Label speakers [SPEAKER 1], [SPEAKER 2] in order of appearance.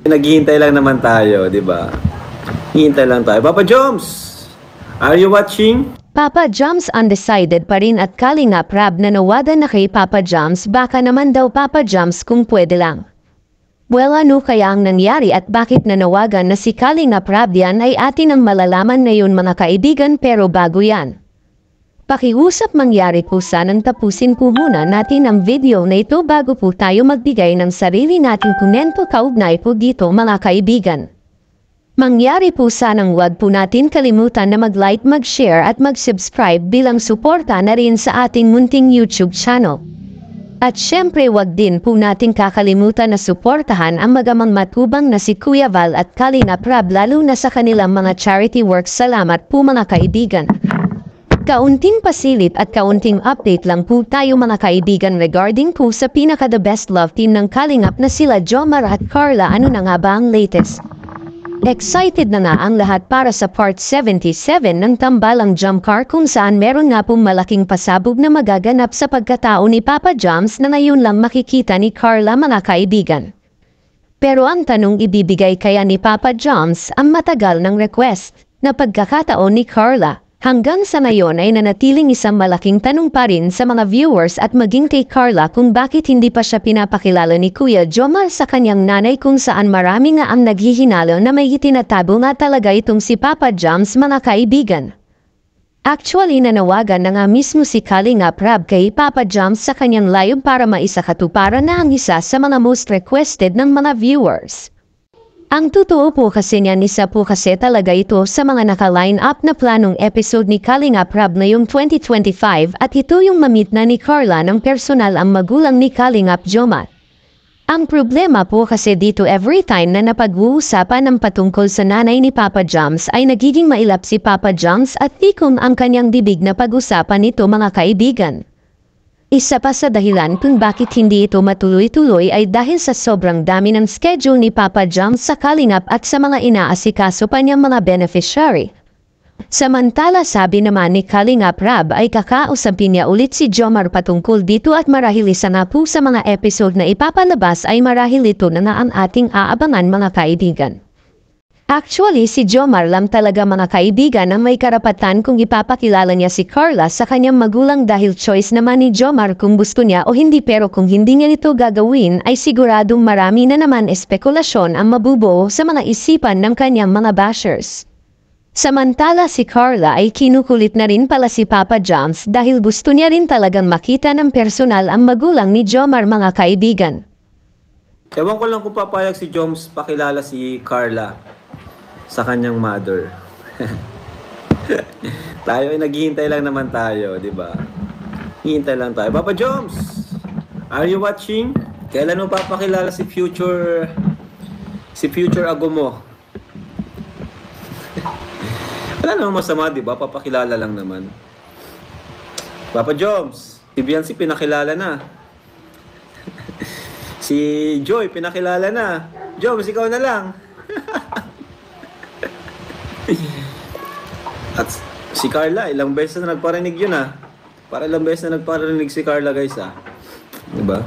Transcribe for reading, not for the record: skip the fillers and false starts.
[SPEAKER 1] Naghihintay lang naman tayo, di ba? Hihintay lang tayo. Papa Joms, are you watching?
[SPEAKER 2] Papa Joms undecided pa rin at Kalingap Rab nanawada na kay Papa Joms, baka naman daw Papa Joms kung pwede lang. Well, ano kaya ang nangyari at bakit nanawagan na si Kalingap Rab? Yan ay atin ang malalaman ngayon mga kaibigan, pero bago yan, pakiusap mangyari po sanang tapusin po muna natin ang video na ito bago po tayo magbigay ng sarili nating komento kaugnay po dito mga kaibigan. Mangyari po sanang wag po natin kalimutan na mag-like, mag-share at mag-subscribe bilang suporta na rin sa ating munting YouTube channel. At syempre wag din po natin kakalimutan na suportahan ang magamang matubang na si Kuya Val at Kalingap Rab, lalo na sa kanilang mga charity works. Salamat po mga kaibigan. Kaunting pasilip at kaunting update lang po tayo mga kaibigan regarding po sa pinaka-the best love team ng Kalingap na sila Jomar at Carla. Ano na nga ba ang latest? Excited na nga ang lahat para sa part 77 ng Tambalang Jomcar, kung saan meron nga pong malaking pasabog na magaganap sa pagkatao ni Papa Joms na ngayon lang makikita ni Carla mga kaibigan. Pero ang tanong, ibibigay kaya ni Papa Joms ang matagal ng request na pagkakataon ni Carla? Hanggang sa ngayon ay nanatiling isang malaking tanong pa rin sa mga viewers at maging kay Carla kung bakit hindi pa siya pinapakilala ni Kuya Jomar sa kanyang nanay, kung saan marami nga ang naghihinalo na may itinatabo nga talaga itong si Papa Joms mga kaibigan. Actually nanawagan na nga mismo si Kalingap Rab kay Papa Joms sa kanyang live para maisakatuparan na ang isa sa mga most requested ng mga viewers. Ang totoo po kasi niyan, isa po kasi talaga ito sa mga naka-line up na planong episode ni Kalingap Rab ngayong 2025, at ito yung mamit na ni Carla ng personal ang magulang ni Kalingap Jomar. Ang problema po kasi dito, every time na napag-uusapan ng patungkol sa nanay ni Papa Joms ay nagiging mailap si Papa Joms at tikong ang kanyang bibig na pag-usapan nito mga kaibigan. Isa pa sa dahilan kung bakit hindi ito matuloy-tuloy ay dahil sa sobrang dami ng schedule ni Papa Joms sa Kalingap at sa mga inaasikaso pa niyang mga beneficiary. Samantala sabi naman ni Kalingap Rab ay kakausapin niya ulit si Jomar patungkol dito, at marahil isa na po sa mga episode na ipapalabas ay marahil ito na ang ating aabangan mga kaibigan. Actually, si Jomar lang talaga mga kaibigan ang may karapatan kung ipapakilala niya si Carla sa kanyang magulang, dahil choice naman ni Jomar kung gusto niya o hindi, pero kung hindi niya ito gagawin ay siguradong marami na naman espekulasyon ang mabubuo sa mga isipan ng kanyang mga bashers. Samantala si Carla ay kinukulit na rin pala si Papa Joms dahil gusto niya rin talagang makita ng personal ang magulang ni Jomar mga kaibigan.
[SPEAKER 1] Ewan ko lang kung papayag si Joms pakilala si Carla sa kanyang mother. Tayo ay naghihintay lang naman tayo, di ba? Hihintay lang tayo. Papa Joms, are you watching? Kailan mo papakilala si future ago mo? Wala namang masama, di ba? Papakilala lang naman. Papa Joms, si Biancy pinakilala na. Si Joy pinakilala na. Joms, ikaw na lang. At si Carla, ilang beses na nagparinig yun ah. Para ilang beses na nagparinig si Carla guys ah. Diba?